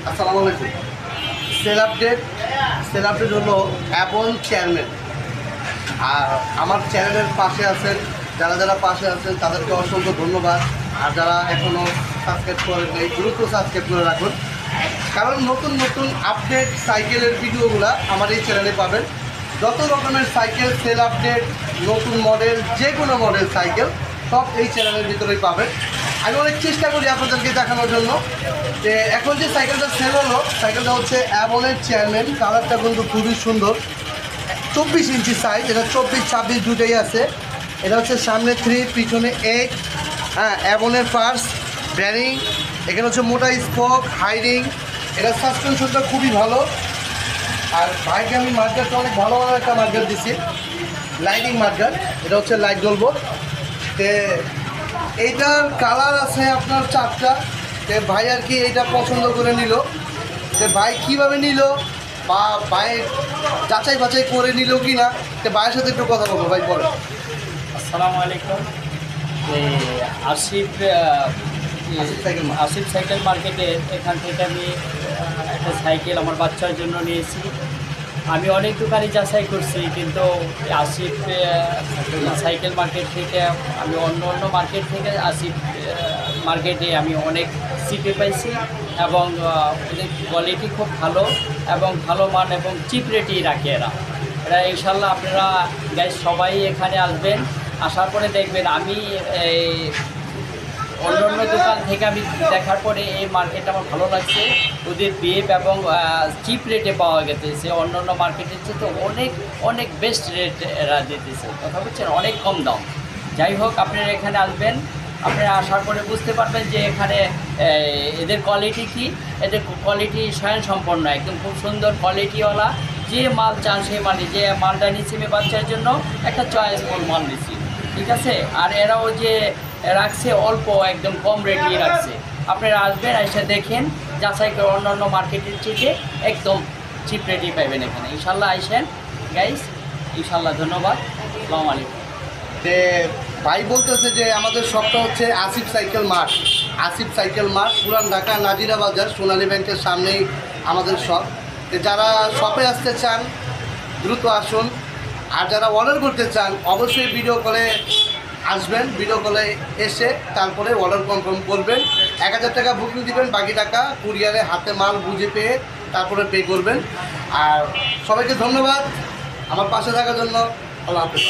আসসালামু আলাইকুম। Sell update হলো অ্যাপন চেয়ারম্যান। আর আমার চ্যানেলের পাশে আছেন, যারা পাশে আছেন তাদেরকে অসংখ্য ধন্যবাদ। আর যারা এখনও সাবস্ক্রাইব করেন এই দ্রুত সাবস্ক্রাইব করে রাখুন, কারণ নতুন নতুন আপডেট সাইকেলের ভিডিওগুলো আমার এই চ্যানেলে পাবেন। যত রকমের সাইকেল সেল আপডেট, নতুন মডেল, যে কোনো মডেল সাইকেল সব এই চ্যানেলের ভিতরেই পাবেন। আমি অনেক চেষ্টা করি আপনাদেরকে দেখানোর জন্য যে এখন যে সাইকেলটা সেল হলো, সাইকেলটা হচ্ছে অ্যাবনের চেয়ারম্যান। কালারটা কিন্তু খুবই সুন্দর, 24 ইঞ্চি সাইজ। এটা 24-26 দুটোই আছে। এটা হচ্ছে সামনে 3, পিছনে 8। হ্যাঁ, অ্যাবনের পার্স, ব্যারিং, এখানে হচ্ছে মোটা স্পক, হাইডিং। এটা সাসপেনশনটা খুবই ভালো। আর বাইকে আমি মার্কেটটা অনেক ভালো একটা মার্কেট দিচ্ছি, লাইটিং মার্কেট। এটা হচ্ছে লাইট জ্বলবো। তো এইটার কালার আছে আপনার 4টা। তো ভাই আর কি এইটা পছন্দ করে নিল। তো ভাই কীভাবে নিল বা ভাইয়ের যাচাই বাছাই করে নিল কি না, তো ভাইয়ের সাথে একটু কথা বলবো। ভাই বলো। আসসালামু আলাইকুম। আসিফ সাইকেল মার্কেটে এখান থেকে আমি একটা সাইকেল আমার বাচ্চার জন্য নিয়েছি। আমি অনেক দোকানে যাচাই করছি, কিন্তু আসিফ সাইকেল মার্কেট থেকে আমি অন্য মার্কেট থেকে আসিফ মার্কেটে আমি অনেক সিটে পাইছি এবং ওদের কোয়ালিটি খুব ভালো এবং ভালো মান এবং চিপ রেটেই রাখে এরা ইনশাল্লাহ। আপনারা গাইজ সবাই এখানে আসবেন, আসার পরে দেখবেন আমি অন্য দোকান থেকে আমি দেখার পরে এই মার্কেটটা আমার ভালো লাগছে। ওদের বিহেভ এবং চিপ রেটে পাওয়া গেছে, অন্য মার্কেটের চেয়ে তো অনেক বেস্ট রেট এরা দিতেছে। কথা বলছেন, অনেক কম দাম। যাই হোক, আপনারা এখানে আসবেন, আপনারা আসার পরে বুঝতে পারবেন যে এখানে এদের কোয়ালিটি কী। এদের কোয়ালিটি স্বয়ংসম্পন্ন, একদম খুব সুন্দর কোয়ালিটিওয়ালা। যে মাল চান সেই মালই, যে মালটা নিচ্ছি আমি বাচ্চার জন্য একটা চয়েসফুল মাল নিচ্ছি, ঠিক আছে। আর এরাও যে রাখছে অল্প, একদম কম রেটেই রাখছে। আপনারা আসবেন, এসে দেখেন, যাচাই করে অন্যান্য মার্কেটের চেয়ে একদম চিপ রেটেই পাইবেন এখানে ইনশাল্লাহ। আইসেন গাইস, ইনশাল্লাহ। ধন্যবাদ, আসসালামু আলাইকুম। যে ভাই বলতেছে যে আমাদের শপটা হচ্ছে Asif cycle mart. Asif cycle mart, পুরান ঢাকা, নাজিরা বাজার, সোনালী ব্যাংকের সামনেই আমাদের শপ। যারা শপে আসতে চান দ্রুত আসুন। আর যারা অর্ডার করতে চান অবশ্যই ভিডিও কলে আসবেন। ভিডিও কলে এসে তারপরে অর্ডার কনফার্ম করবেন। 1000 টাকা বুকিং দিবেন, বাকি টাকা কুরিয়ারে হাতে মাল বুঝে পেয়ে তারপরে পে করবেন। আর সবাইকে ধন্যবাদ আমার পাশে থাকার জন্য। আল্লাহ হাফেজ।